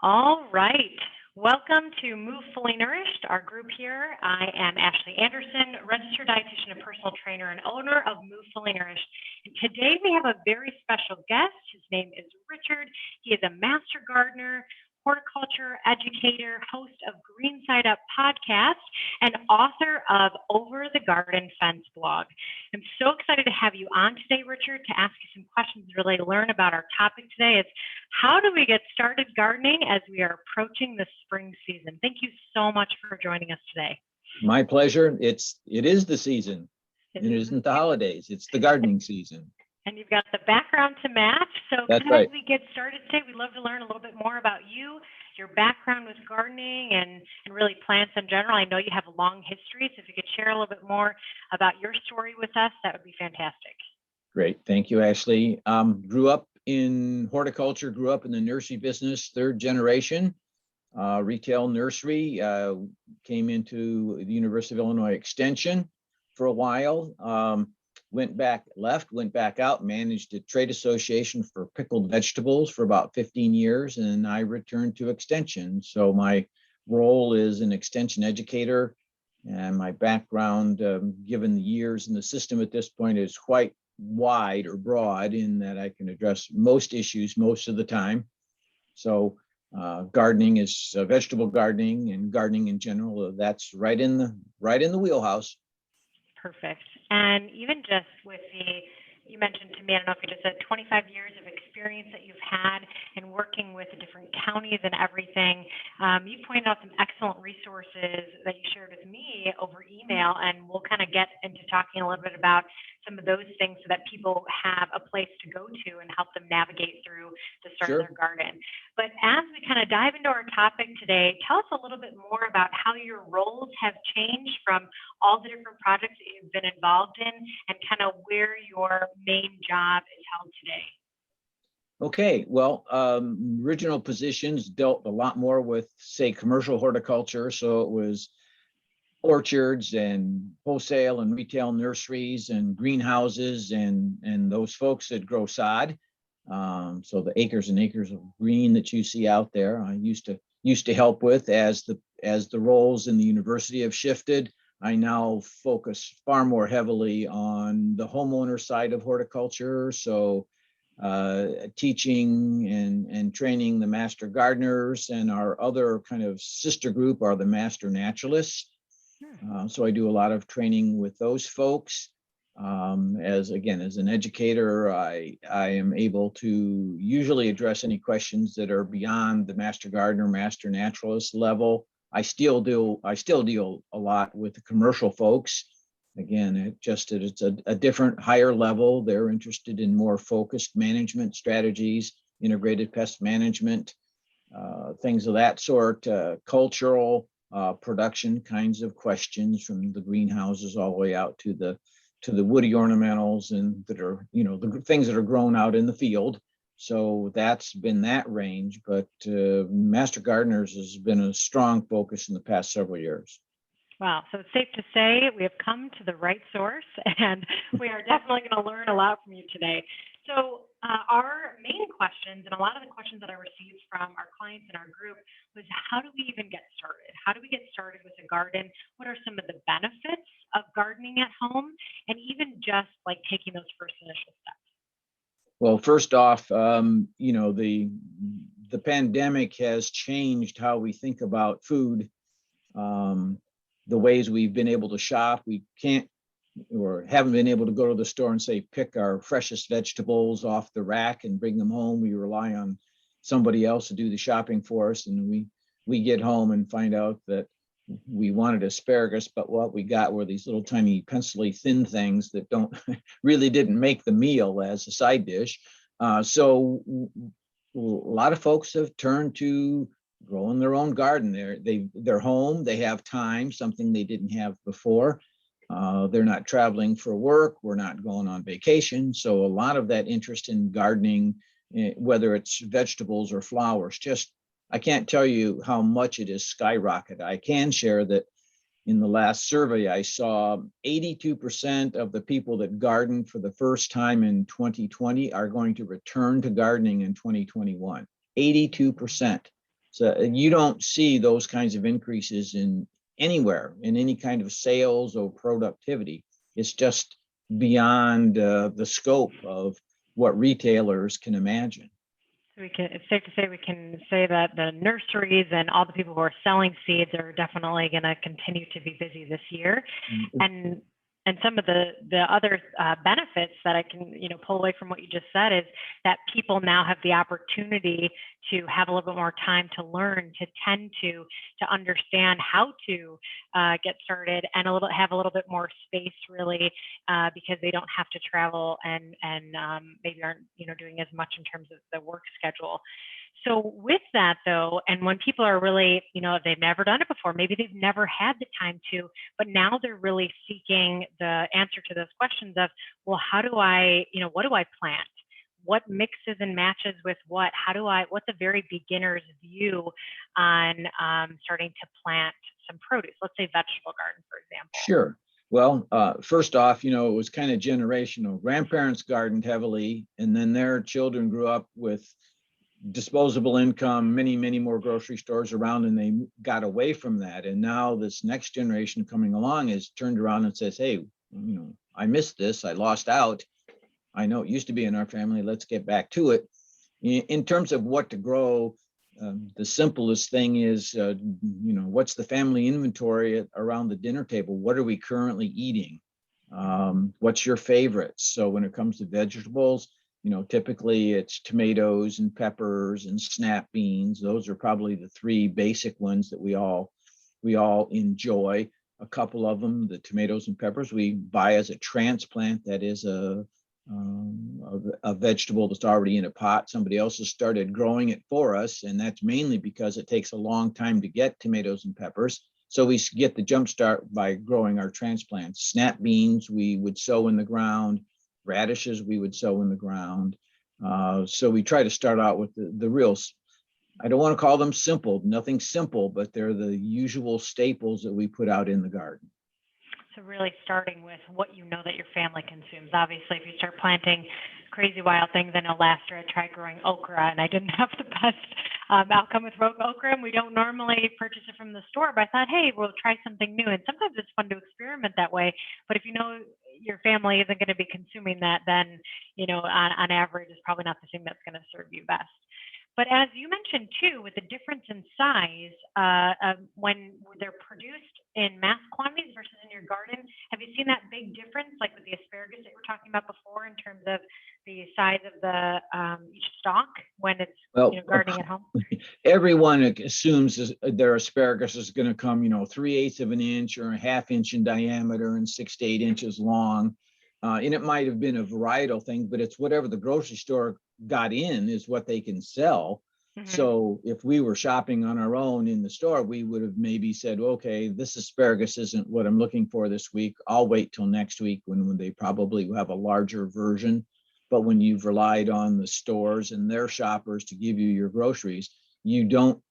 All right. Welcome to Move Fully Nourished, our group here. I am Ashley Anderson, registered dietitian and personal trainer and owner of Move Fully Nourished. And today we have a very special guest. His name is Richard. He is a master gardener, horticulture educator, host of Green Side Up podcast, and author of Over the Garden Fence blog. I'm so excited to have you on today, Richard, to ask you some questions and really learn about our topic today. It's how do we get started gardening as we are approaching the spring season? Thank you so much for joining us today. My pleasure. It is the season. It isn't the holidays. It's the gardening season. And you've got the background to match. So That's right. As we get started today, we'd love to learn a little bit more about you, your background with gardening and really plants in general. I know you have a long history, so if you could share a little bit more about your story with us, that would be fantastic. Great. Thank you, Ashley. Grew up in horticulture, grew up in the nursery business, third generation, retail nursery, came into the University of Illinois Extension for a while, went back out, managed a trade association for pickled vegetables for about 15 years, and I returned to Extension. So my role is an Extension educator, and my background, given the years in the system at this point, is quite wide or broad in that I can address most issues most of the time. So gardening is vegetable gardening and gardening in general. That's right in the wheelhouse. Perfect. And even just with you mentioned to me, I don't know if you just said 25 years of experience that you've had in working with the different counties and everything. You pointed out some excellent resources that you shared with me over email, and we'll kind of get into talking a little bit about some of those things so that people have a place to go to and help them navigate through the start Sure. of their garden. But as we kind of dive into our topic today, tell us a little bit more about how your roles have changed from all the different projects that you've been involved in and kind of where your main job is held today. Okay, well, original positions dealt a lot more with, say, commercial horticulture. So it was orchards and wholesale and retail nurseries and greenhouses and those folks that grow sod. So the acres and acres of green that you see out there, I used to help with as the roles in the university have shifted. I now focus far more heavily on the homeowner side of horticulture. So teaching and training the master gardeners, and our other kind of sister group are the master naturalists. So I do a lot of training with those folks. As an educator, I am able to usually address any questions that are beyond the master gardener, master naturalist level. I still deal a lot with the commercial folks. Again, it's a different, higher level. They're interested in more focused management strategies, integrated pest management, things of that sort, cultural production kinds of questions, from the greenhouses all the way out to the woody ornamentals and that are, the things that are grown out in the field. So that's been that range, but Master Gardeners has been a strong focus in the past several years. Wow. So it's safe to say we have come to the right source, and we are definitely going to learn a lot from you today. So our main questions, and a lot of the questions that I received from our clients in our group, was how do we even get started? How do we get started with a garden? What are some of the benefits of gardening at home? And even just like taking those first initial steps. Well, first off, the pandemic has changed how we think about food. The ways we've been able to shop, we can't or haven't been able to go to the store and say, pick our freshest vegetables off the rack and bring them home. We rely on somebody else to do the shopping for us. And we get home and find out that we wanted asparagus, but what we got were these little tiny pencil-y thin things that didn't make the meal as a side dish. So a lot of folks have turned to growing their own garden. They're home, they have time, something they didn't have before. They're not traveling for work, we're not going on vacation. So a lot of that interest in gardening, whether it's vegetables or flowers, I can't tell you how much it has skyrocketed. I can share that in the last survey I saw, 82% of the people that gardened for the first time in 2020 are going to return to gardening in 2021. 82%. So you don't see those kinds of increases in anywhere in any kind of sales or productivity. It's just beyond the scope of what retailers can imagine. So it's safe to say we can say that the nurseries and all the people who are selling seeds are definitely going to continue to be busy this year. And some of the other benefits that I can pull away from what you just said is that people now have the opportunity to have a little bit more time to learn, to tend to understand how to get started, and have a little bit more space really, because they don't have to travel and maybe aren't doing as much in terms of the work schedule. So with that though, and when people are really, they've never done it before, maybe they've never had the time to, but now they're really seeking the answer to those questions of, well, how do I, what do I plant? What mixes and matches with what? What's a very beginner's view on starting to plant some produce? Let's say vegetable garden, for example. Sure. Well, first off, it was kind of generational. Grandparents gardened heavily, and then their children grew up with disposable income, many more grocery stores around, and they got away from that. And now this next generation coming along is turned around and says, hey, I missed this, I lost out. I know it used to be in our family, let's get back to it. In terms of what to grow, the simplest thing is, what's the family inventory around the dinner table? What are we currently eating? What's your favorites? So when it comes to vegetables, typically it's tomatoes and peppers and snap beans. Those are probably the three basic ones that we all enjoy. A couple of them, the tomatoes and peppers, we buy as a transplant. That is a vegetable that's already in a pot. Somebody else has started growing it for us, and that's mainly because it takes a long time to get tomatoes and peppers. So we get the jump start by growing our transplants. Snap beans we would sow in the ground. Radishes we would sow in the ground. So we try to start out with the real, I don't want to call them simple, nothing simple, but they're the usual staples that we put out in the garden. So really starting with what that your family consumes. Obviously, if you start planting crazy wild things, I know last year I tried growing okra and I didn't have the best outcome with okra, and we don't normally purchase it from the store, but I thought, hey, we'll try something new. And sometimes it's fun to experiment that way, but if your family isn't going to be consuming that, then on average it's probably not the thing that's going to serve you best. But as you mentioned too, with the difference in size, when they're produced in mass quantities versus in your garden, have you seen that big difference, like with the asparagus that you were talking about before, in terms of the size of the each stalk when it's gardening at home? Everyone assumes their asparagus is going to come, 3/8 of an inch or a ½ inch in diameter and 6 to 8 inches long. And it might have been a varietal thing, but it's whatever the grocery store got in is what they can sell. Mm-hmm. So if we were shopping on our own in the store, we would have maybe said, okay, this asparagus isn't what I'm looking for this week. I'll wait till next week when they probably have a larger version. But when you've relied on the stores and their shoppers to give you your groceries, you don't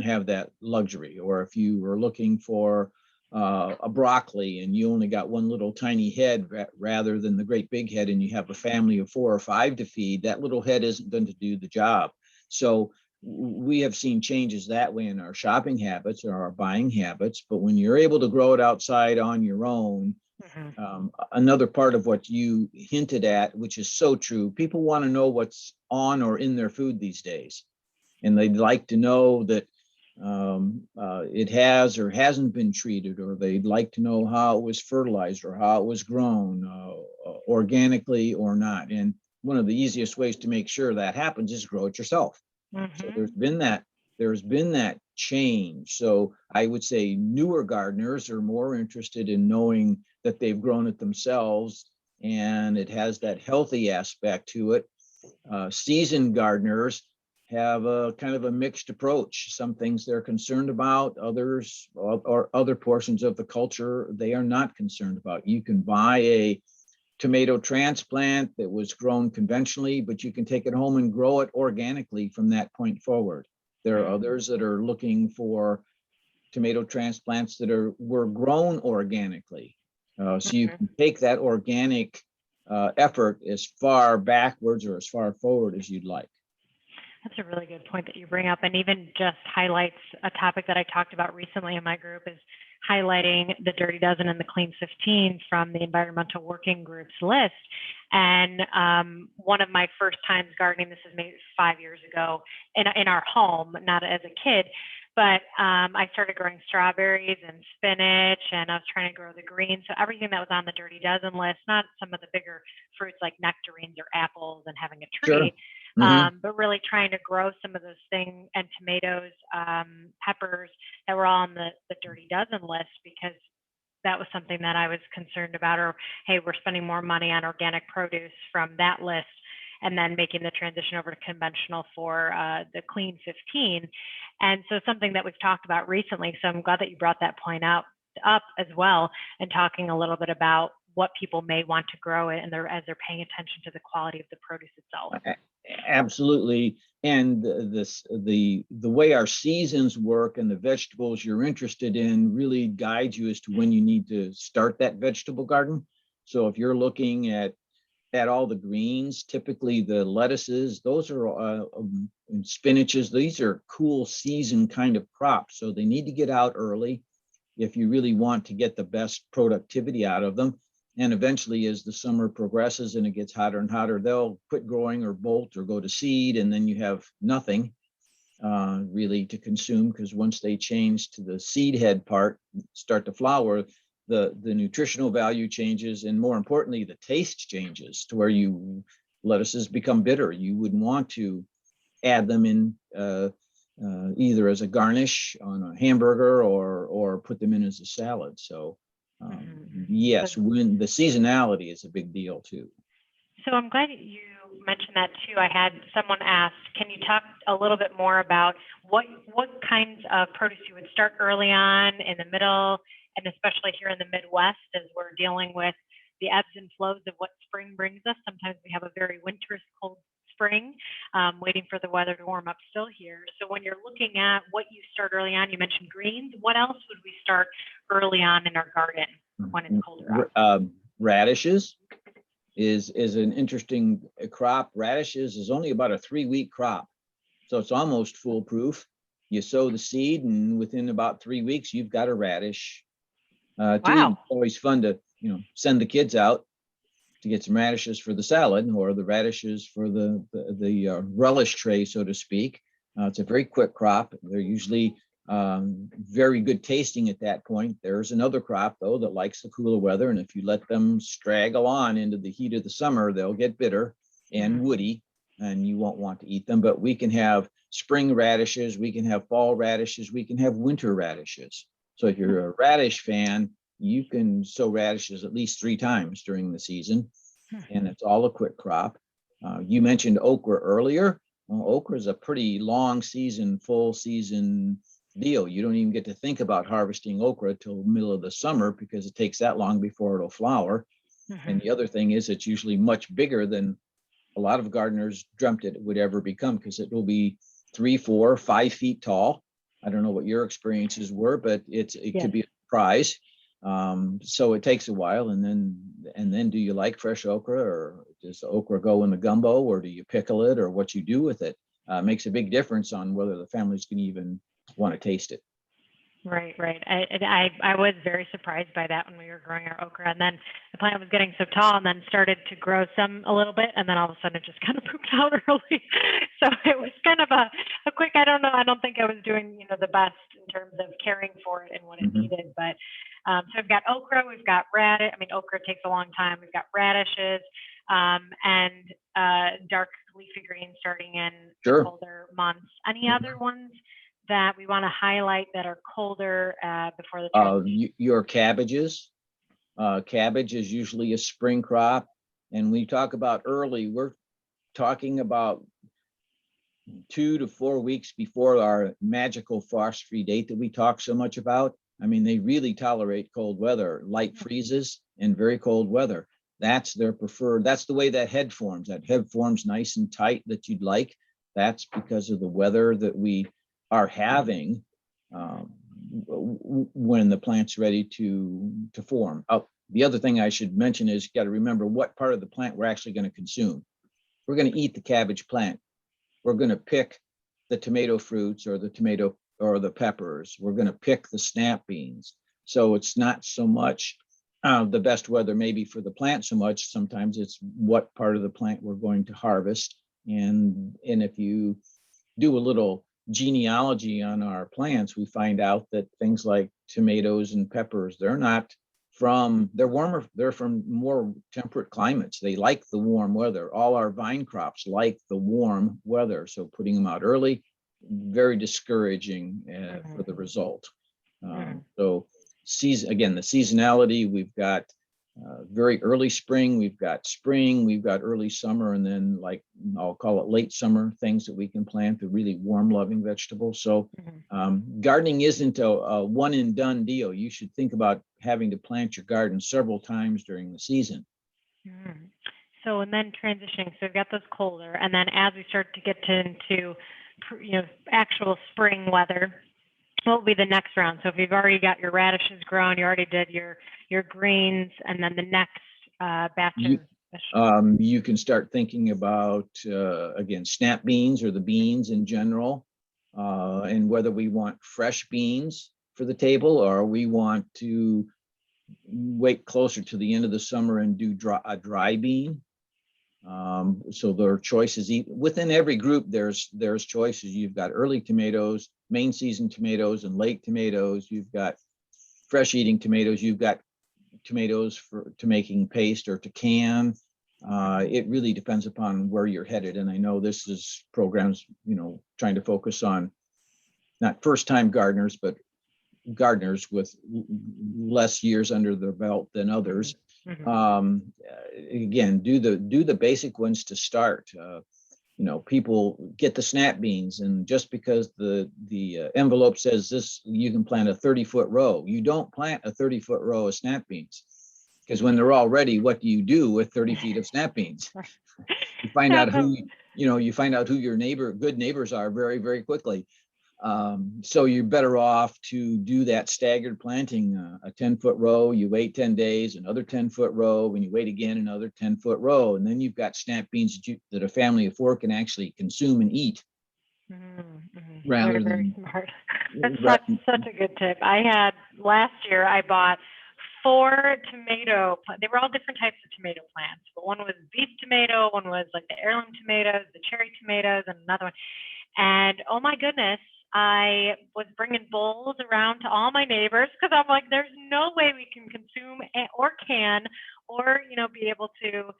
have that luxury. Or if you were looking for a broccoli and you only got one little tiny head rather than the great big head, and you have a family of 4 or 5 to feed, that little head isn't going to do the job. So we have seen changes that way in our shopping habits or our buying habits. But when you're able to grow it outside on your own, another part of what you hinted at, which is so true, people want to know what's on or in their food these days. And they'd like to know that it has or hasn't been treated, or they'd like to know how it was fertilized or how it was grown organically or not. And one of the easiest ways to make sure that happens is grow it yourself. Mm-hmm. So there's been that change. So I would say newer gardeners are more interested in knowing that they've grown it themselves and it has that healthy aspect to it. Seasoned gardeners have a kind of a mixed approach. Some things they're concerned about, others or other portions of the culture they are not concerned about. You can buy a tomato transplant that was grown conventionally, but you can take it home and grow it organically from that point forward. There are others that are looking for tomato transplants that were grown organically. So you can take that organic effort as far backwards or as far forward as you'd like. That's a really good point that you bring up, and even just highlights a topic that I talked about recently in my group is highlighting the Dirty Dozen and the Clean 15 from the Environmental Working Group's list. And one of my first times gardening, this is maybe 5 years ago, in our home, not as a kid, but I started growing strawberries and spinach, and I was trying to grow the greens. So everything that was on the Dirty Dozen list, not some of the bigger fruits like nectarines or apples and having a Sure. tree, Hmm. but really trying to grow some of those things, and tomatoes, peppers that were all on the Dirty Dozen list, because that was something that I was concerned about. Or, hey, we're spending more money on organic produce from that list and then making the transition over to conventional for the Clean 15. And so something that we've talked about recently, so I'm glad that you brought that point up as well, and talking a little bit about what people may want to grow it, and as they're paying attention to the quality of the produce itself. Absolutely. And the way our seasons work and the vegetables you're interested in really guides you as to when you need to start that vegetable garden. So if you're looking at all the greens, typically the lettuces, those are and spinaches, these are cool season kind of crops. So they need to get out early if you really want to get the best productivity out of them. And eventually, as the summer progresses and it gets hotter and hotter, they'll quit growing or bolt or go to seed, and then you have nothing really to consume, because once they change to the seed head part, start to flower, the nutritional value changes, and more importantly, the taste changes to where lettuces become bitter. You wouldn't want to add them in either as a garnish on a hamburger or put them in as a salad. So yes, when the seasonality is a big deal too. So I'm glad you mentioned that too. I had someone ask, can you talk a little bit more about what kinds of produce you would start early on, in the middle, and especially here in the Midwest, as we're dealing with the ebbs and flows of what spring brings us. Sometimes we have a very winterous, cold spring, waiting for the weather to warm up still here. So when you're looking at what you start early on, you mentioned greens. What else would we start early on in our garden when it's colder out? Radishes is an interesting crop. Radishes is only about a 3-week crop, so it's almost foolproof. You sow the seed, and within about 3 weeks, you've got a radish. To me, it's always fun to send the kids out to get some radishes for the salad, or the radishes for the relish tray, so to speak. It's a very quick crop. They're usually very good tasting at that point. There's another crop, though, that likes the cooler weather, and if you let them straggle on into the heat of the summer, they'll get bitter and woody, and you won't want to eat them. But we can have spring radishes, we can have fall radishes, we can have winter radishes. So if you're a radish fan, you can sow radishes at least 3 times during the season, and it's all a quick crop. You mentioned okra earlier. Well, okra is a pretty long season, full season deal. You don't even get to think about harvesting okra till middle of the summer, because it takes that long before it'll flower. And the other thing is, it's usually much bigger than a lot of gardeners dreamt it would ever become, because it will be 3, 4, 5 feet tall. I don't know what your experiences were, but it could be a surprise. So it takes a while. And then do you like fresh okra, or does the okra go in the gumbo, or do you pickle it, or what you do with it makes a big difference on whether the families can even want to taste it. Right. I was very surprised by that when we were growing our okra, and then the plant was getting so tall, and then started to grow some a little bit, and then all of a sudden it just kind of pooped out early. So it was kind of a quick, I don't know, I don't think I was doing the best in terms of caring for it and what it needed. But so we've got okra, we've got radish. I mean, okra takes a long time. We've got radishes, and dark leafy greens starting in the colder months. Any other ones that we want to highlight that are colder before the transition? Your cabbages. Cabbage is usually a spring crop. And we talk about early, we're talking about 2 to 4 weeks before our magical frost-free date that we talk so much about. I mean, they really tolerate cold weather, light freezes and very cold weather. That's their preferred. That's the way that head forms. That head forms nice and tight that you'd like. That's because of the weather that we are having when the plant's ready to form. Oh, the other thing I should mention is, you got to remember what part of the plant we're actually going to consume. We're going to eat the cabbage plant. we're going to pick the tomato fruits or the tomato or the peppers. We're going to pick the snap beans. So it's not so much the best weather maybe for the plant so much. Sometimes it's what part of the plant we're going to harvest. And if you do a little genealogy on our plants, we find out that things like tomatoes and peppers, they're warmer, they're from more temperate climates. They like the warm weather. All our vine crops like the warm weather. So putting them out early, very discouraging for the result. So the seasonality, we've got very early spring, we've got early summer, and then like I'll call it late summer, things that we can plant, the really warm loving vegetables. So gardening isn't a one and done deal. You should think about having to plant your garden several times during the season. So, and then transitioning, so we've got those colder, and then as we start to get into actual spring weather, what will be the next round? So if you've already got your radishes grown, you already did your greens, and then the next batch of vegetables. You can start thinking about, again, snap beans or the beans in general, and whether we want fresh beans for the table or we want to wait closer to the end of the summer and do a dry bean. So there are choices within every group. There's choices. You've got early tomatoes, main season tomatoes, and late tomatoes. You've got fresh eating tomatoes. You've got tomatoes to making paste or to can. It really depends upon where you're headed. And I know this is programs, trying to focus on not first-time gardeners, but gardeners with less years under their belt than others. Again, do the basic ones to start. People get the snap beans, and just because the envelope says this, you can plant a 30-foot row. You don't plant a 30-foot row of snap beans, because when they're all ready, what do you do with 30 feet of snap beans? You find out who your good neighbors are very, very quickly. So you're better off to do that staggered planting, a 10-foot row, you wait 10 days, another 10-foot row, and you wait again, another 10-foot row. And then you've got snap beans that a family of four can actually consume and eat. Rather than, very smart. That's such a good tip. Last year, I bought 4 tomato plants. They were all different types of tomato plants, but one was beef tomato, one was like the heirloom tomatoes, the cherry tomatoes, and another one. And oh my goodness, I was bringing bowls around to all my neighbors, because I'm like, there's no way we can consume or can, or, be able to,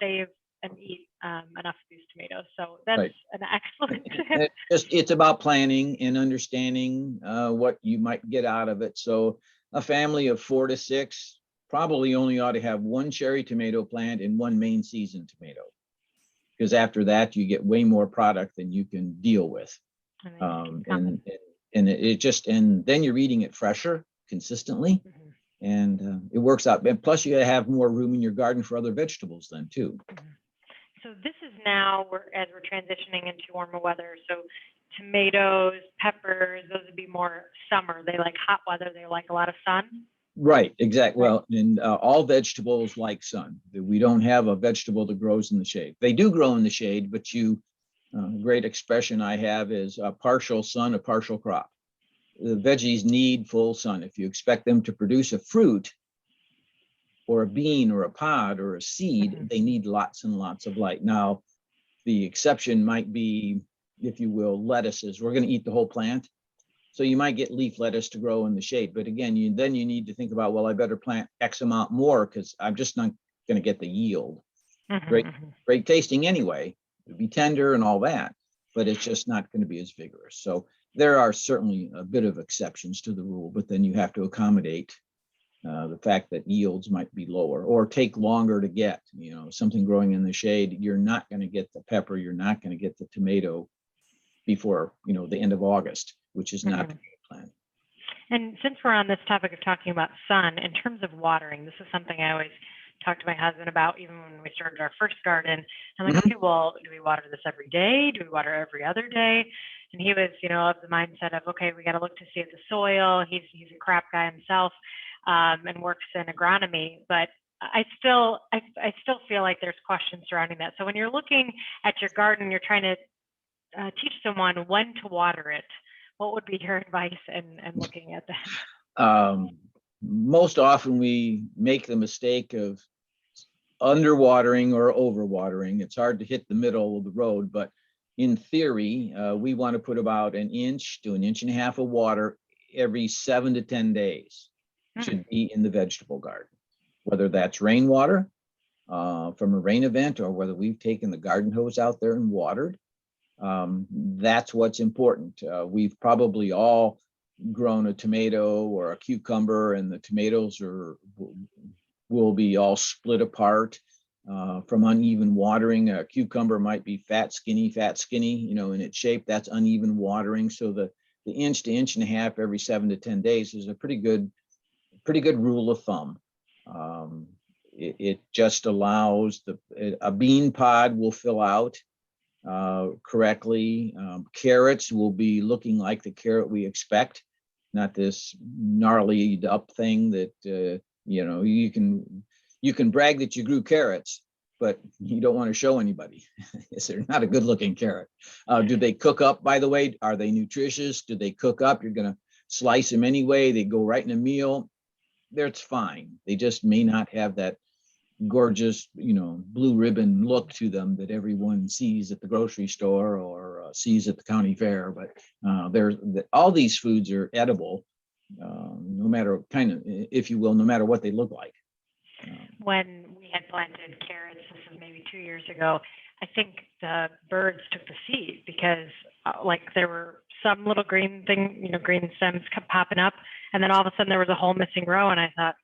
save and eat enough of these tomatoes. So that's right. An excellent tip. It's about planning and understanding what you might get out of it. So a family of 4 to 6 probably only ought to have 1 cherry tomato plant and 1 main season tomato, because after that you get way more product than you can deal with. And then you're eating it fresher consistently, and it works out. And plus you have more room in your garden for other vegetables then too. So this is now as we're transitioning into warmer weather. So tomatoes, peppers, those would be more summer. They like hot weather. They like a lot of sun. Right, exactly. Well, and all vegetables like sun. We don't have a vegetable that grows in the shade. They do grow in the shade, but great expression I have is a partial sun, a partial crop. The veggies need full sun. If you expect them to produce a fruit or a bean or a pod or a seed, they need lots and lots of light. Now, the exception might be, if you will, lettuces. We're going to eat the whole plant. So you might get leaf lettuce to grow in the shade. But again, you need to think about, well, I better plant X amount more because I'm just not going to get the yield. Great tasting anyway. It'd be tender and all that, but it's just not going to be as vigorous. So there are certainly a bit of exceptions to the rule, but then you have to accommodate the fact that yields might be lower or take longer to get. Something growing in the shade, you're not going to get the pepper, you're not going to get the tomato before the end of August, which is not the plan. And since we're on this topic of talking about sun, in terms of watering, this is something I always talk to my husband about, even when we started our first garden. I'm like, okay, well, do we water this every day? Do we water every other day? And he was, of the mindset of, okay, we got to look to see if the soil. He's a crop guy himself, and works in agronomy. But I still feel like there's questions surrounding that. So when you're looking at your garden, you're trying to teach someone when to water it. What would be your advice in looking at that? Most often we make the mistake of underwatering or overwatering. It's hard to hit the middle of the road, but in theory, we want to put about an inch to an inch and a half of water every 7 to 10 days. Should be in the vegetable garden, whether that's rainwater from a rain event or whether we've taken the garden hose out there and watered. That's what's important. We've probably all grown a tomato or a cucumber, and the tomatoes will be all split apart from uneven watering. A cucumber might be fat, skinny, in its shape. That's uneven watering. So the inch to inch and a half every 7 to 10 days is a pretty good rule of thumb. It just allows a bean pod will fill out correctly. Carrots will be looking like the carrot we expect, not this gnarly up thing that you can brag that you grew carrots, but you don't want to show anybody. They're not a good looking carrot. Do they cook up, by the way? Are they nutritious? Do they cook up? You're going to slice them anyway. They go right in a meal. That's fine. They just may not have that gorgeous, blue ribbon look to them that everyone sees at the grocery store or sees at the county fair. But all these foods are edible, no matter if you will, no matter what they look like. When we had planted carrots, this is maybe 2 years ago, I think the birds took the seed because there were some little green green stems kept popping up, and then all of a sudden there was a whole missing row, and I thought,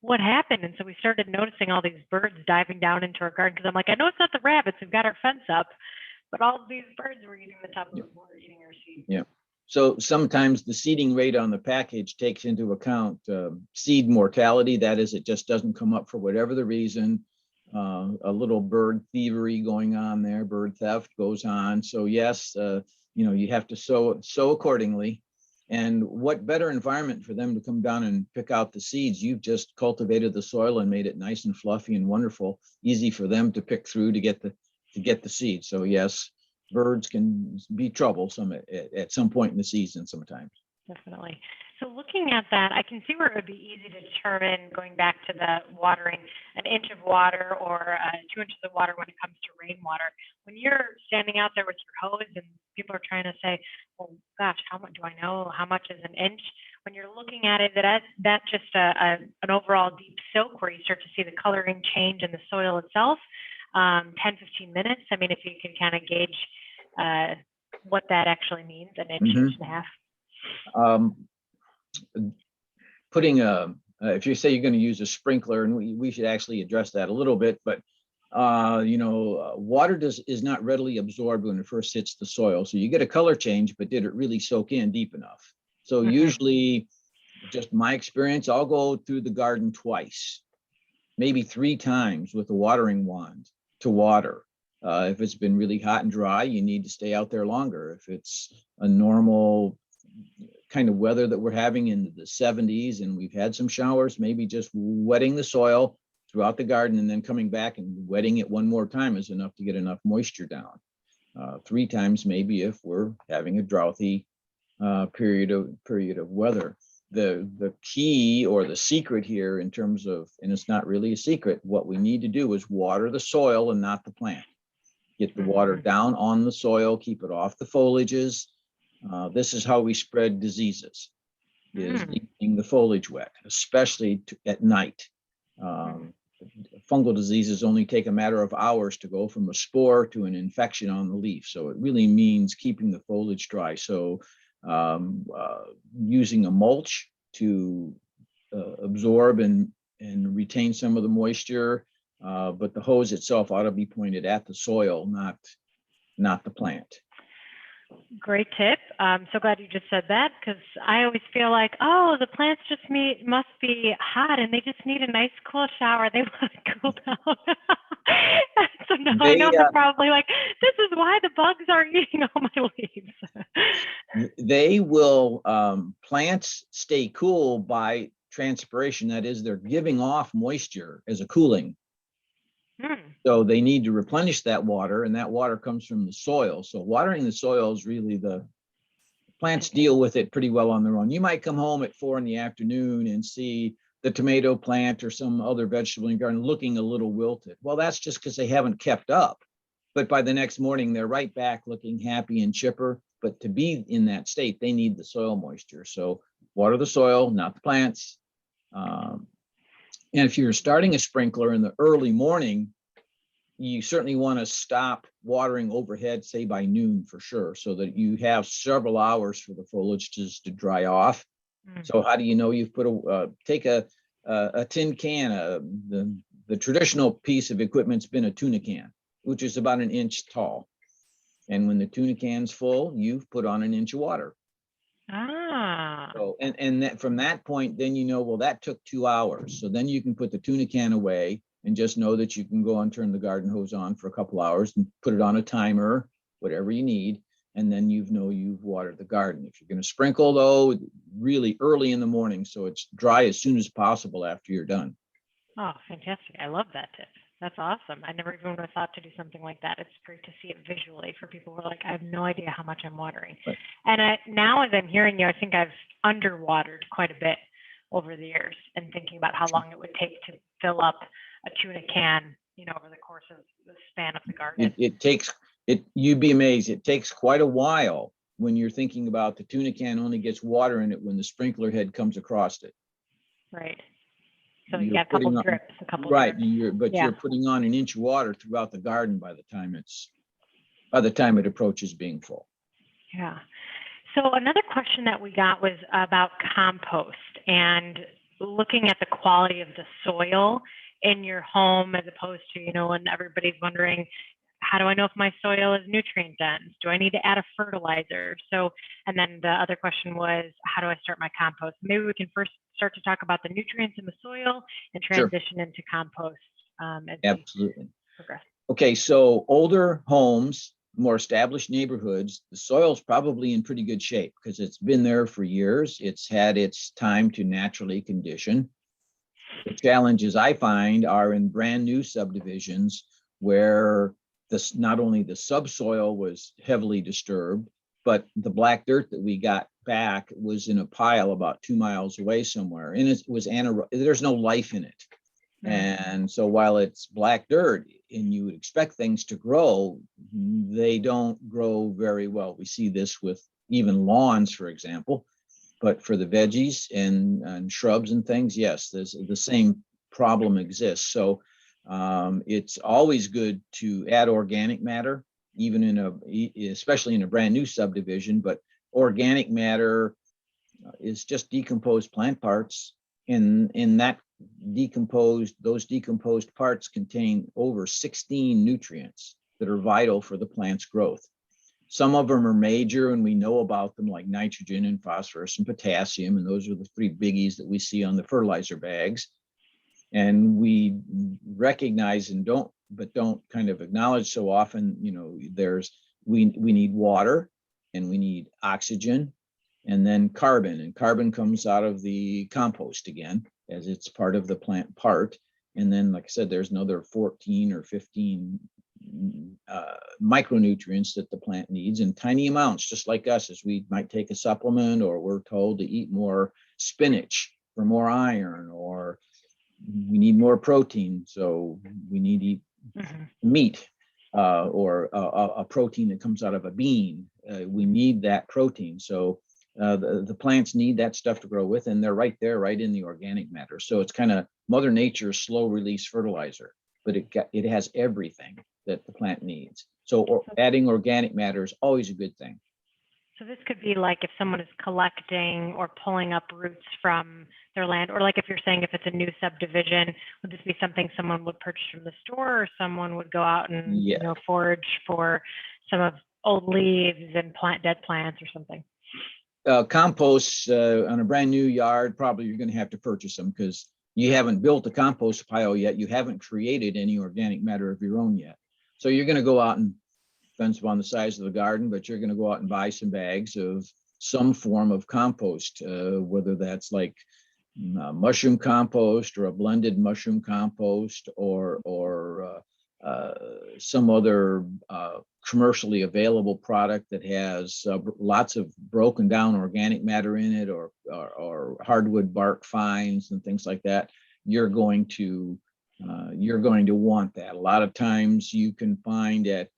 what happened? And so we started noticing all these birds diving down into our garden, because I'm like, I know it's not the rabbits, we've got our fence up, but all of these birds were eating the top of the were eating our seeds. Yeah. So sometimes the seeding rate on the package takes into account seed mortality. That is, it just doesn't come up for whatever the reason. A little bird thievery going on there, bird theft goes on. So yes, you have to sow accordingly. And what better environment for them to come down and pick out the seeds? You've just cultivated the soil and made it nice and fluffy and wonderful, easy for them to pick through to get the seeds. So yes, birds can be troublesome at some point in the season sometimes. Definitely. So looking at that, I can see where it would be easy to determine, going back to the watering, an inch of water or 2 inches of water when it comes to rainwater. When you're standing out there with your hose and people are trying to say, well, gosh, how much do I know? How much is an inch? When you're looking at it, that's just an overall deep soak where you start to see the coloring change in the soil itself, 10, 15 minutes. I mean, if you can kind of gauge what that actually means, an inch, inch and a half. If you say you're going to use a sprinkler, and we should actually address that a little bit, but water is not readily absorbed when it first hits the soil. So you get a color change, but did it really soak in deep enough? So usually, just my experience, I'll go through the garden twice, maybe 3 times with a watering wand to water. If it's been really hot and dry, you need to stay out there longer. If it's a normal kind of weather that we're having in the 70s and we've had some showers, maybe just wetting the soil throughout the garden and then coming back and wetting it one more time is enough to get enough moisture down. 3 times maybe if we're having a drouthy period of weather. The key or the secret here in terms of, and it's not really a secret, what we need to do is water the soil and not the plant. Get the water down on the soil, keep it off the foliages. This is how we spread diseases, is leaving the foliage wet, especially at night. Fungal diseases only take a matter of hours to go from a spore to an infection on the leaf. So it really means keeping the foliage dry. So using a mulch to absorb and retain some of the moisture, but the hose itself ought to be pointed at the soil, not the plant. Great tip. I'm so glad you just said that, because I always feel like, oh, the plants just must be hot and they just need a nice cool shower. They want to cool down. So now I know they're probably like, this is why the bugs are eating all my leaves. They will, plants stay cool by transpiration. That is, they're giving off moisture as a cooling. Hmm. So they need to replenish that water, and that water comes from the soil. So watering the soil is really the plants deal with it pretty well on their own. You might come home at 4 p.m. and see the tomato plant or some other vegetable in your garden looking a little wilted. Well, that's just because they haven't kept up. But by the next morning, they're right back looking happy and chipper. But to be in that state, they need the soil moisture. So water the soil, not the plants. And if you're starting a sprinkler in the early morning, you certainly want to stop watering overhead, say by noon for sure, so that you have several hours for the foliage to dry off. So how do you know you've put take a tin can, the traditional piece of equipment's been a tuna can, which is about 1 inch tall. And when the tuna can's full, you've put on 1 inch of water. Ah. So, and that, from that point, then you know, well, that took 2 hours. So then you can put the tuna can away and just know that you can go and turn the garden hose on for a couple hours and put it on a timer, whatever you need. And then you've watered the garden. If you're going to sprinkle, though, really early in the morning, so it's dry as soon as possible after you're done. Oh, fantastic. I love that tip. That's awesome. I never even would have thought to do something like that. It's great to see it visually for people who are like, I have no idea how much I'm watering. Right. And now as I'm hearing you, I think I've underwatered quite a bit over the years and thinking about how long it would take to fill up a tuna can, over the course of the span of the garden. You'd be amazed. It takes quite a while when you're thinking about the tuna can only gets water in it when the sprinkler head comes across it. Right. So you got a couple drips, right. drips. You're putting on 1 inch of water throughout the garden by the time it approaches being full. Yeah. So another question that we got was about compost and looking at the quality of the soil in your home, as opposed to, when everybody's wondering, how do I know if my soil is nutrient dense? Do I need to add a fertilizer? So, and then the other question was, how do I start my compost? Maybe we can first start to talk about the nutrients in the soil and transition into compost as Absolutely. we progress. Okay, so older homes, more established neighborhoods, the soil's probably in pretty good shape because it's been there for years. It's had its time to naturally condition. The challenges I find are in brand new subdivisions where not only the subsoil was heavily disturbed, but the black dirt that we got back was in a pile about 2 miles away somewhere. And it was there's no life in it. And so while it's black dirt and you would expect things to grow, they don't grow very well. We see this with even lawns, for example. But for the veggies and shrubs and things, yes, the same problem exists. So it's always good to add organic matter, especially in a brand new subdivision. But organic matter is just decomposed plant parts, and those decomposed parts contain over 16 nutrients that are vital for the plant's growth. Some of them are major and we know about them, like nitrogen and phosphorus and potassium. And those are the 3 biggies that we see on the fertilizer bags. And we recognize and don't kind of acknowledge so often, we need water and we need oxygen and then carbon. And carbon comes out of the compost again, as it's part of the plant part. And then, like I said, there's another 14 or 15 micronutrients that the plant needs in tiny amounts, just like us, as we might take a supplement or we're told to eat more spinach for more iron, or we need more protein, so we need to eat meat or a protein that comes out of a bean. We need that protein. So the plants need that stuff to grow with, and they're right there, right in the organic matter. So it's kind of Mother Nature's slow release fertilizer, but it has everything that the plant needs. So adding organic matter is always a good thing. So this could be like if someone is collecting or pulling up roots from their land, or like if you're saying if it's a new subdivision, would this be something someone would purchase from the store, or someone would go out and forage for some of old leaves and dead plants or something? Compost on a brand new yard, probably you're going to have to purchase them because you haven't built a compost pile yet. You haven't created any organic matter of your own yet. So you're going to go out and, depends upon the size of the garden, but you're going to go out and buy some bags of some form of compost, whether that's like mushroom compost or a blended mushroom compost or some other commercially available product that has lots of broken down organic matter in it, or hardwood bark fines and things like that, you're going to want that. A lot of times you can find at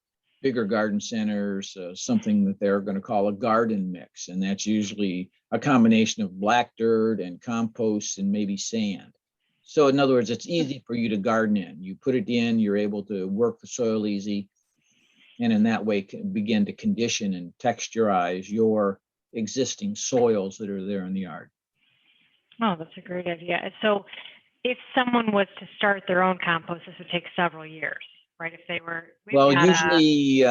bigger garden centers something that they're going to call a garden mix, and that's usually a combination of black dirt and compost and maybe sand. So in other words, it's easy for you to garden in. You put it in, you're able to work the soil easy, and in that way can begin to condition and texturize your existing soils that are there in the yard. Oh, that's a great idea. So if someone was to start their own compost, this would take several years, right? If they were, well, usually,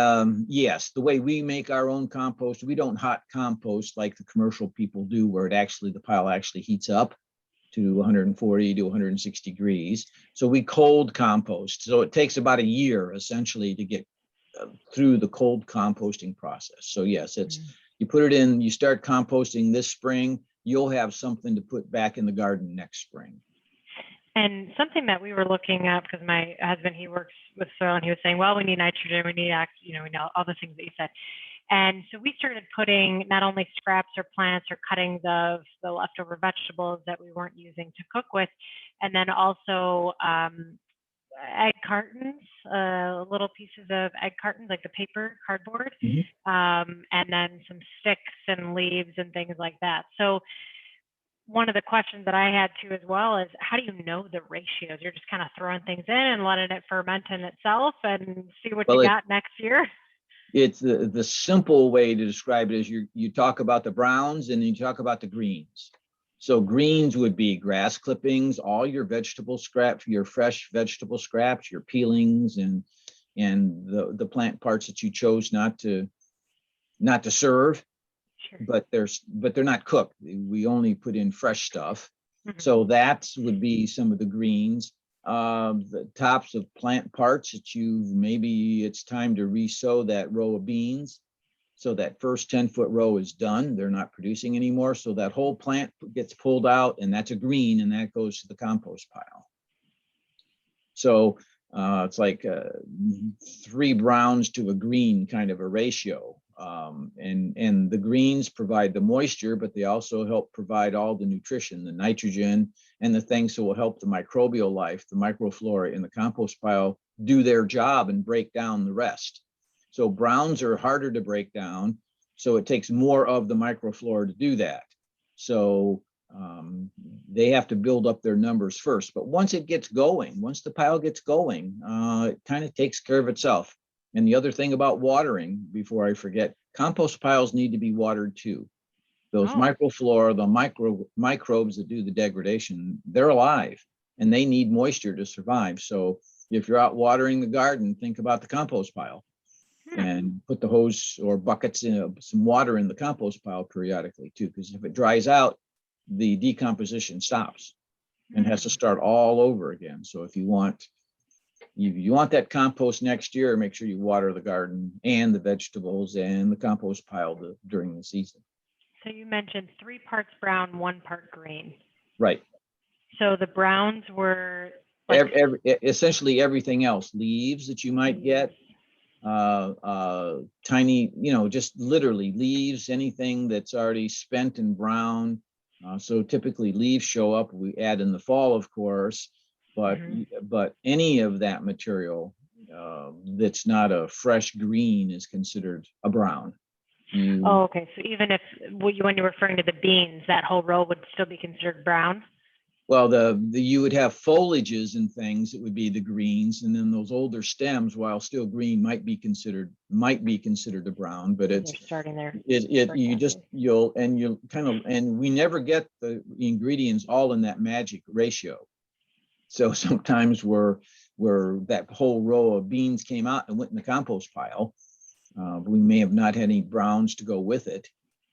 yes, the way we make our own compost, we don't hot compost like the commercial people do, where the pile actually heats up to 140 to 160 degrees. So we cold compost. So it takes about a year essentially to get through the cold composting process. So yes, you put it in, you start composting this spring, you'll have something to put back in the garden next spring. And something that we were looking at, because my husband, he works with soil, and he was saying, well, we need nitrogen, we need, we know all the things that you said. And so we started putting not only scraps or plants or cuttings of the leftover vegetables that we weren't using to cook with, and then also egg cartons, little pieces of egg cartons, like the paper cardboard, and then some sticks and leaves and things like that. So one of the questions that I had too as well is, how do you know the ratios? You're just kind of throwing things in and letting it ferment in itself and see what you got next year? It's the simple way to describe it is you talk about the browns and you talk about the greens. So greens would be grass clippings, all your vegetable scraps, your fresh vegetable scraps, your peelings, and the plant parts that you chose not to serve. Sure. But they're not cooked. We only put in fresh stuff. So that would be some of the greens. The tops of plant parts that maybe it's time to resow that row of beans. So that first 10-foot row is done. They're not producing anymore. So that whole plant gets pulled out, and that's a green, and that goes to the compost pile. So it's like 3 browns to a green kind of a ratio. And the greens provide the moisture, but they also help provide all the nutrition, the nitrogen, and the things that will help the microbial life, the microflora in the compost pile do their job and break down the rest. So browns are harder to break down, so it takes more of the microflora to do that. So they have to build up their numbers first. But once it gets going, once the pile gets going, it kind of takes care of itself. And the other thing about watering, before I forget, compost piles need to be watered too. Those microflora, the microbes that do the degradation, they're alive and they need moisture to survive. So if you're out watering the garden, think about the compost pile and put the hose or buckets in some water in the compost pile periodically too, because if it dries out, the decomposition stops and has to start all over again. So if you want that compost next year, make sure you water the garden and the vegetables and the compost pile during the season. So you mentioned 3 parts brown, 1 part green. Right. So the browns were essentially everything else, leaves that you might get, tiny, just literally leaves, anything that's already spent and brown. So typically leaves show up. We add in the fall, of course. But any of that material that's not a fresh green is considered a brown. Okay. So even if when you're referring to the beans, that whole row would still be considered brown? Well, you would have foliages and things that would be the greens, and then those older stems, while still green, might be considered a brown. But it's starting there. And we never get the ingredients all in that magic ratio. So sometimes where that whole row of beans came out and went in the compost pile, we may have not had any browns to go with it.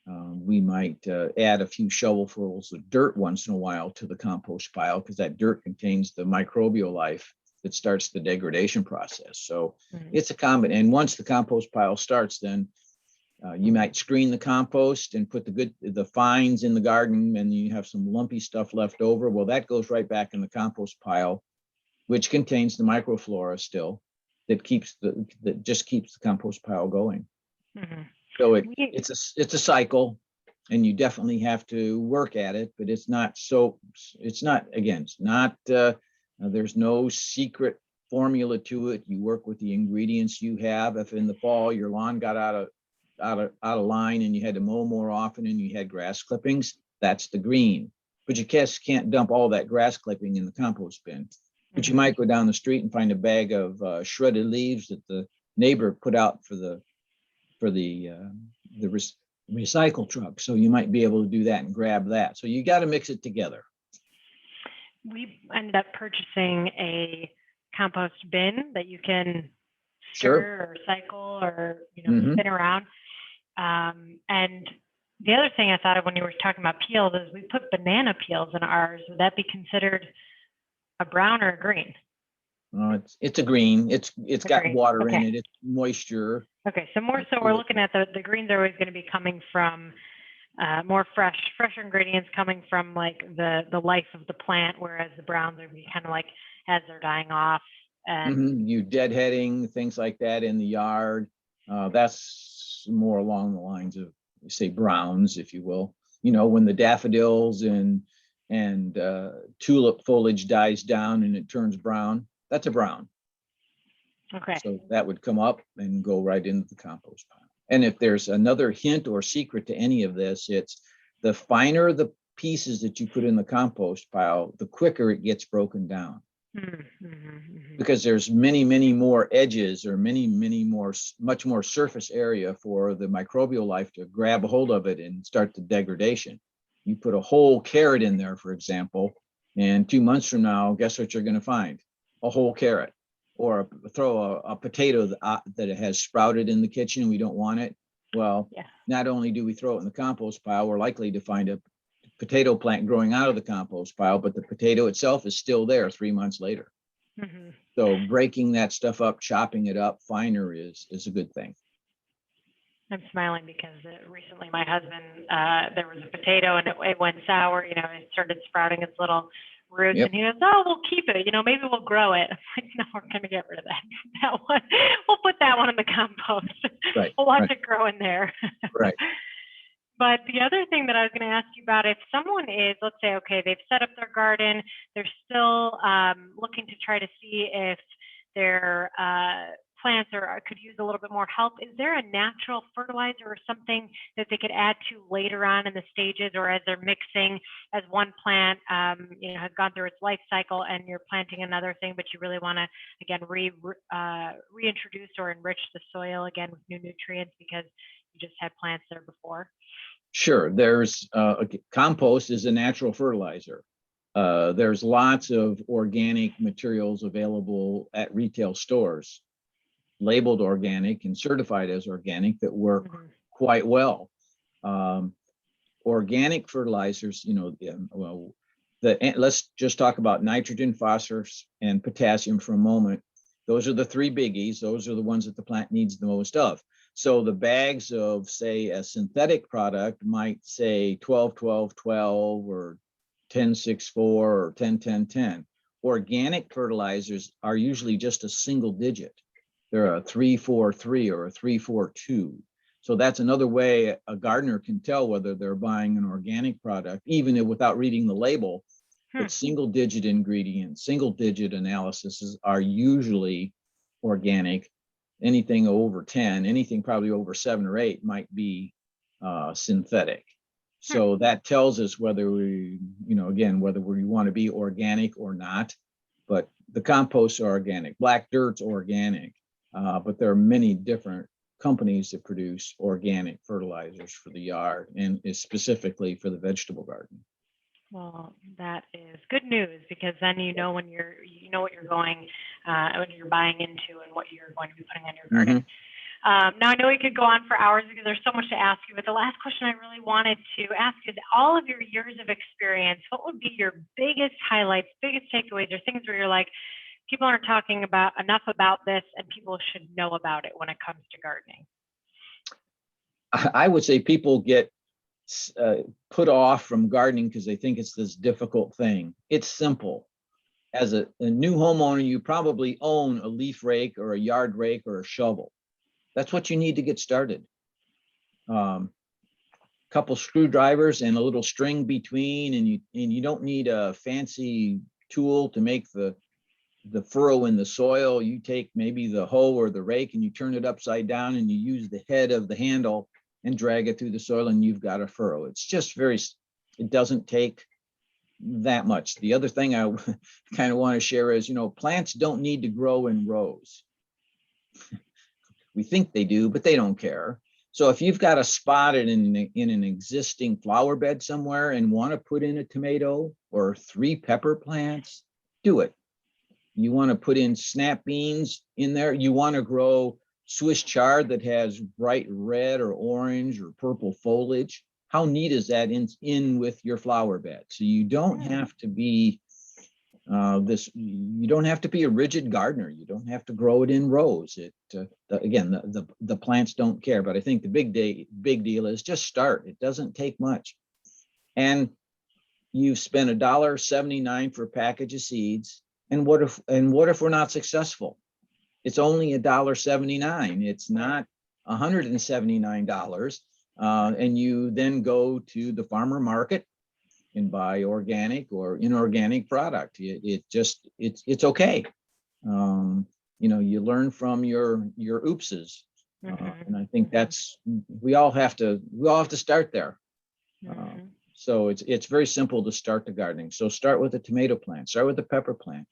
We might add a few shovelfuls of dirt once in a while to the compost pile, because that dirt contains the microbial life that starts the degradation process. So it's a common, and once the compost pile starts, then You might screen the compost and put the fines in the garden, and you have some lumpy stuff left over. Well, that goes right back in the compost pile, which contains the microflora still that just keeps the compost pile going. Mm-hmm. So it's a cycle, and you definitely have to work at it, but it's not there's no secret formula to it. You work with the ingredients you have. If in the fall your lawn got out of line and you had to mow more often and you had grass clippings, that's the green. But you can't dump all that grass clipping in the compost bin. But you might go down the street and find a bag of shredded leaves that the neighbor put out for the recycle truck. So you might be able to do that and grab that. So you got to mix it together. We ended up purchasing a compost bin that you can Sure. stir or cycle or Mhm. spin around. And the other thing I thought of when you were talking about peels is we put banana peels in ours. Would that be considered a brown or a green? It's a green. It's got green. water in Okay. it. It's moisture. Okay, so more so we're looking at the greens are always going to be coming from more fresher ingredients coming from like the life of the plant, whereas the browns are kind of like as they're dying off. And You deadheading, things like that in the yard. That's more along the lines of, say, browns, if you will. When the daffodils and tulip foliage dies down and it turns brown, that's a brown. Okay. So that would come up and go right into the compost pile. And if there's another hint or secret to any of this, it's the finer the pieces that you put in the compost pile, the quicker it gets broken down. Because there's many more edges or much more surface area for the microbial life to grab a hold of it and start the degradation. You put a whole carrot in there, for example, and 2 months from now, guess what you're going to find? A whole carrot. Or throw a potato that has sprouted in the kitchen and we don't want it. Well, Not only do we throw it in the compost pile, we're likely to find a potato plant growing out of the compost pile, but the potato itself is still there 3 months later. So breaking that stuff up, chopping it up finer is a good thing. I'm smiling because recently my husband, there was a potato and it went sour, it started sprouting its little roots. And he goes, oh, we'll keep it, maybe we'll grow it. I'm like, no, we're going to get rid of that one. We'll put that one in the compost. Right. We'll watch it grow in there. Right. But the other thing that I was going to ask you about, if someone is, let's say, okay, they've set up their garden, they're still looking to try to see if their plants could use a little bit more help, is there a natural fertilizer or something that they could add to later on in the stages, or as they're mixing, as one plant has gone through its life cycle and you're planting another thing, but you really want to again reintroduce or enrich the soil again with new nutrients because you just had plants there before? Sure. There's compost is a natural fertilizer. There's lots of organic materials available at retail stores, labeled organic and certified as organic, that work quite well. Organic fertilizers, let's just talk about nitrogen, phosphorus, and potassium for a moment. Those are the three biggies. Those are the ones that the plant needs the most of. So the bags of, say, a synthetic product might say 12-12-12 or 10-6-4 or 10-10-10. Organic fertilizers are usually just a single digit. They're a 3-4-3 or a 3-4-2. So that's another way a gardener can tell whether they're buying an organic product, even without reading the label. But single digit ingredients, single digit analyses are usually organic. Anything over 10, anything probably over 7 or 8 might be synthetic. So that tells us whether we, whether we want to be organic or not. But the composts are organic, black dirt's organic, but there are many different companies that produce organic fertilizers for the yard and specifically for the vegetable garden. Well, that is good news, because then when what you're when you're buying into and what you're going to be putting on your garden. Now, I know we could go on for hours because there's so much to ask you, but the last question I really wanted to ask is, all of your years of experience, what would be your biggest highlights, biggest takeaways, or things where you're like, people aren't talking about enough about this and people should know about it when it comes to gardening? I would say people get put off from gardening because they think it's this difficult thing. It's simple. As a new homeowner, you probably own a leaf rake or a yard rake or a shovel. That's what you need to get started. Couple screwdrivers and a little string between, and you don't need a fancy tool to make the furrow in the soil. You take maybe the hoe or the rake and you turn it upside down and you use the head of the handle and drag it through the soil and you've got a furrow. It's just it doesn't take that much. The other thing I kind of want to share is, plants don't need to grow in rows. We think they do, but they don't care. So if you've got a spot in an existing flower bed somewhere and want to put in a tomato or 3 pepper plants, do it. You want to put in snap beans in there. You want to grow Swiss chard that has bright red or orange or purple foliage. How neat is that in with your flower bed? So you don't have to be you don't have to be a rigid gardener. You don't have to grow it in rows. Again, the plants don't care, but I think the big deal is just start. It doesn't take much. And you've spent $1.79 for a package of seeds. And what if we're not successful? It's only $1.79. It's not $179. And you then go to the farmer market and buy organic or inorganic product. It's okay. You learn from your oopses. And I think we all have to start there. So it's very simple to start the gardening. So start with the tomato plant, start with the pepper plant.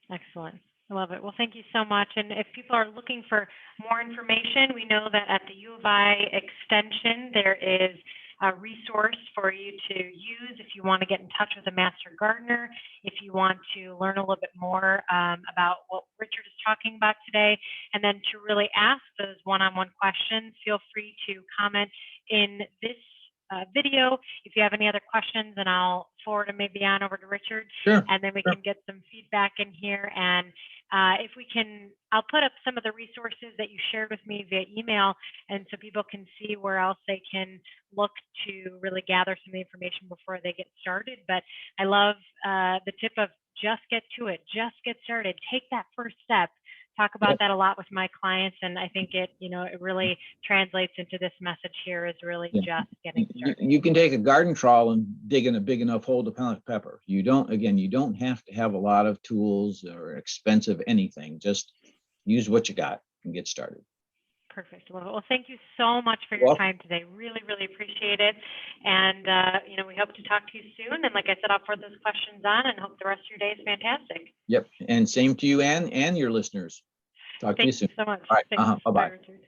Excellent. I love it. Well, thank you so much. And if people are looking for more information, we know that at the U of I Extension, there is a resource for you to use if you want to get in touch with a master gardener, if you want to learn a little bit more about what Richard is talking about today, and then to really ask those one-on-one questions, feel free to comment in this video. If you have any other questions, then I'll forward them maybe on over to Richard, and then we can get some feedback in here. And if we can, I'll put up some of the resources that you shared with me via email, and so people can see where else they can look to really gather some information before they get started. But I love the tip of just get to it, just get started, take that first step. Talk about that a lot with my clients, and I think it really translates into this message here is really just getting started. You can take a garden trowel and dig in a big enough hole to plant pepper. You don't have to have a lot of tools or expensive anything. Just use what you got and get started. Perfect. Well, thank you so much for your time today. Really, really appreciate it. And, we hope to talk to you soon. And like I said, I'll forward those questions on and hope the rest of your day is fantastic. Yep. And same to you and your listeners. Talk to you soon. Thank you so much. All right. Bye-bye. Richard.